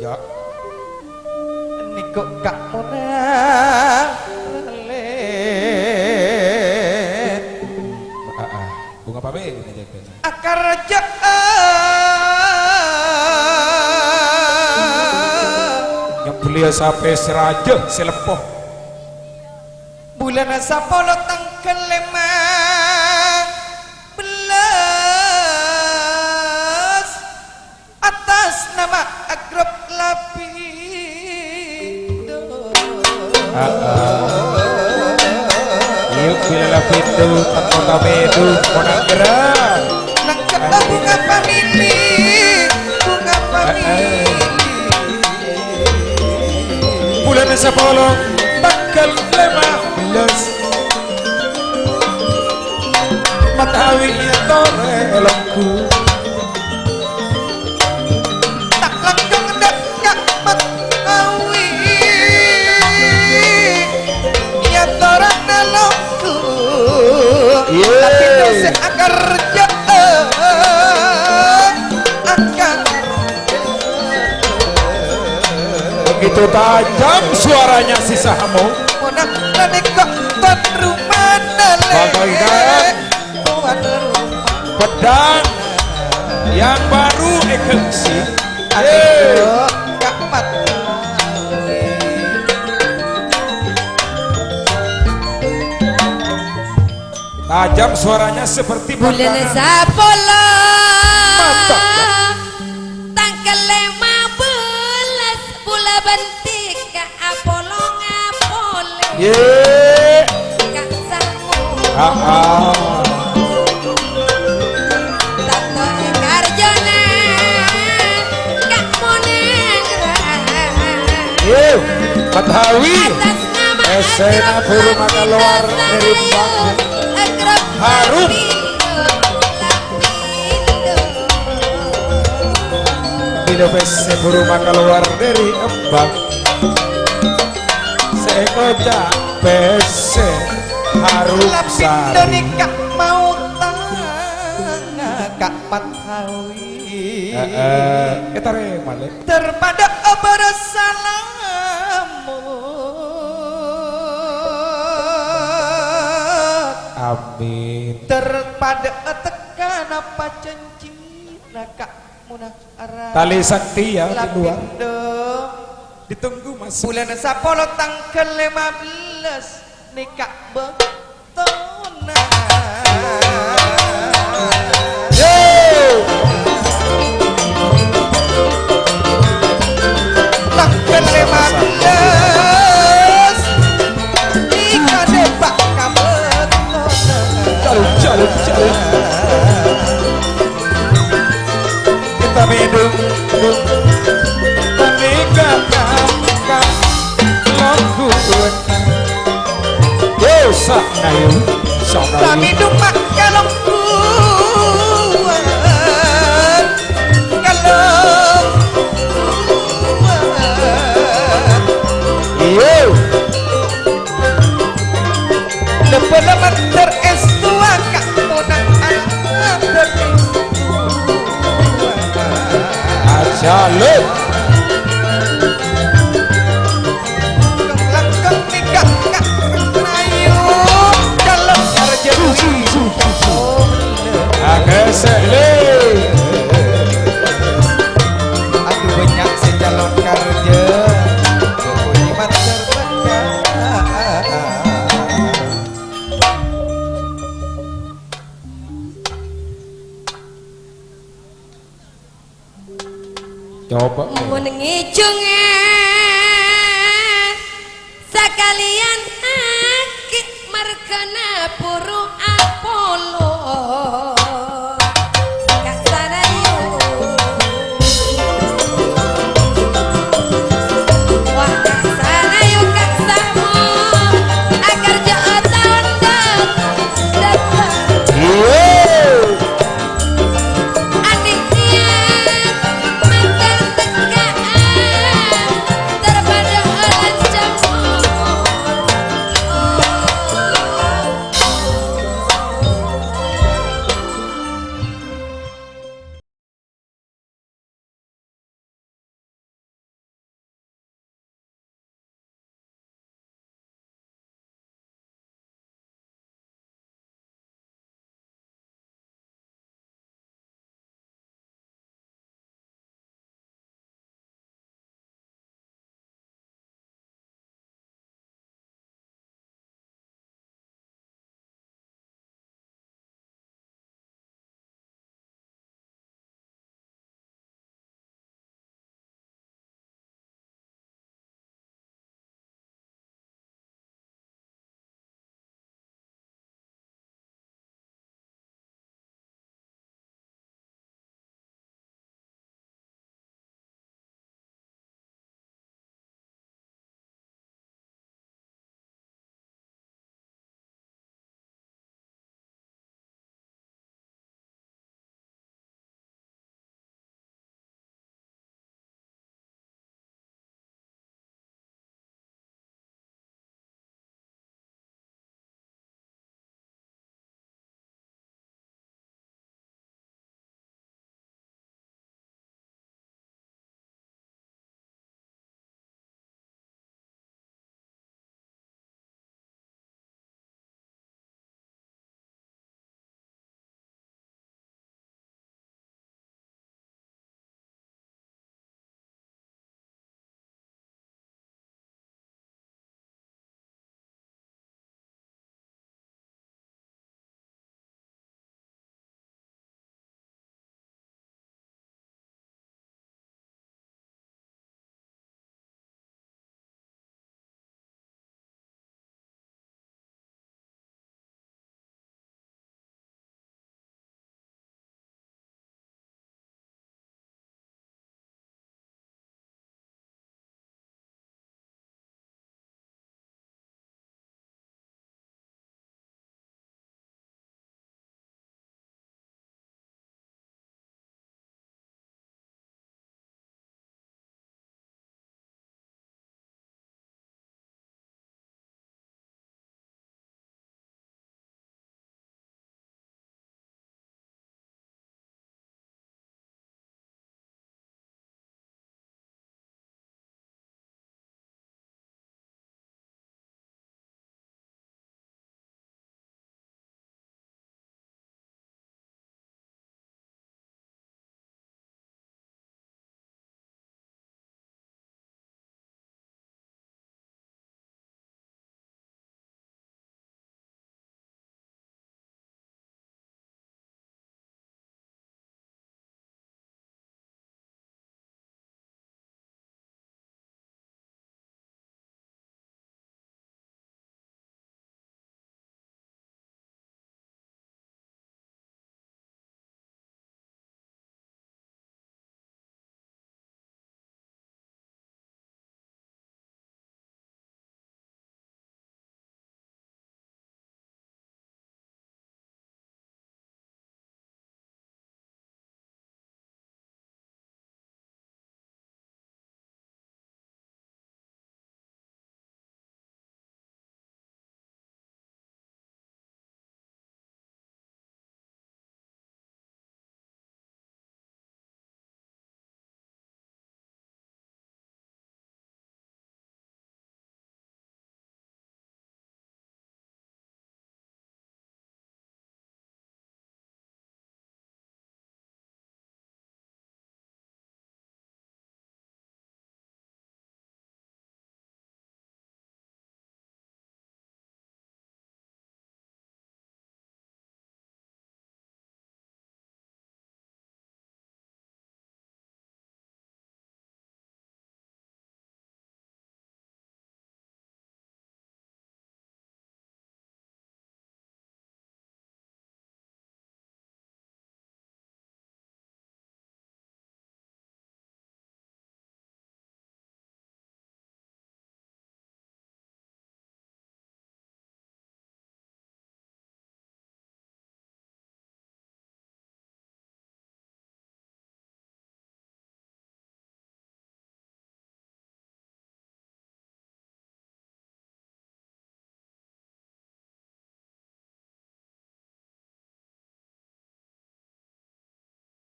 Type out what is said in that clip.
Ya. Niku gak munang lelet. Bunga apa be ini jaga. Akar raja Yang belia sampai seraja selepoh. bulan sapolo tangkel lemah belas atas nama agrop lapindo. Yuk bila lapindo tak kota bedu konang gerak. Nangkep bunga famili, bunga famili. Bulan sapolo tanggal 15 Matawi itu relongku Tak langgeng ndak matawi ya torang nelongku tapi dosa akar kerja akar begitu tajam suaranya si Sahamu Monang lanik kok tuan rumah bagaikan tuan rumah pedang yang baru ekengsi. aduh gak mat Tajam suaranya seperti bulan pandangan sapolo Mantap. tanggal 15 bulan bentik ka apolo ngapole Ye. kak samu tato karjona kak moneng Ye. Matawi atas nama Esena Agrok buru maka luar dari Lapindo bangku. Sayu, Agrok Harum. Lapindo. Bila bese buru maka luar dari embang Sekojak bese harum lapindo sari nikah mau tangga kak matawi Kita remale terpada bersalamu Amin terpada tekan apa janji kak munah arah Tali sakti ya di luar lapindo Ditunggu mas bulan sapolo tanggal 15 nikah betona tanggal 15 nikah debak kabetona Jaluk Kita minum Menikah kam Lagu Dosa nayu kami dumak kalau kuat kalau kuat Iyo lepas terestua kak monang anak terestua Jaluk langkah nikah kak ayu kalau kerja Agesele aduh banyak secalon kerja pokoknya mat tertekan Coba menengi jungan sekalian aki merkena puru Apollo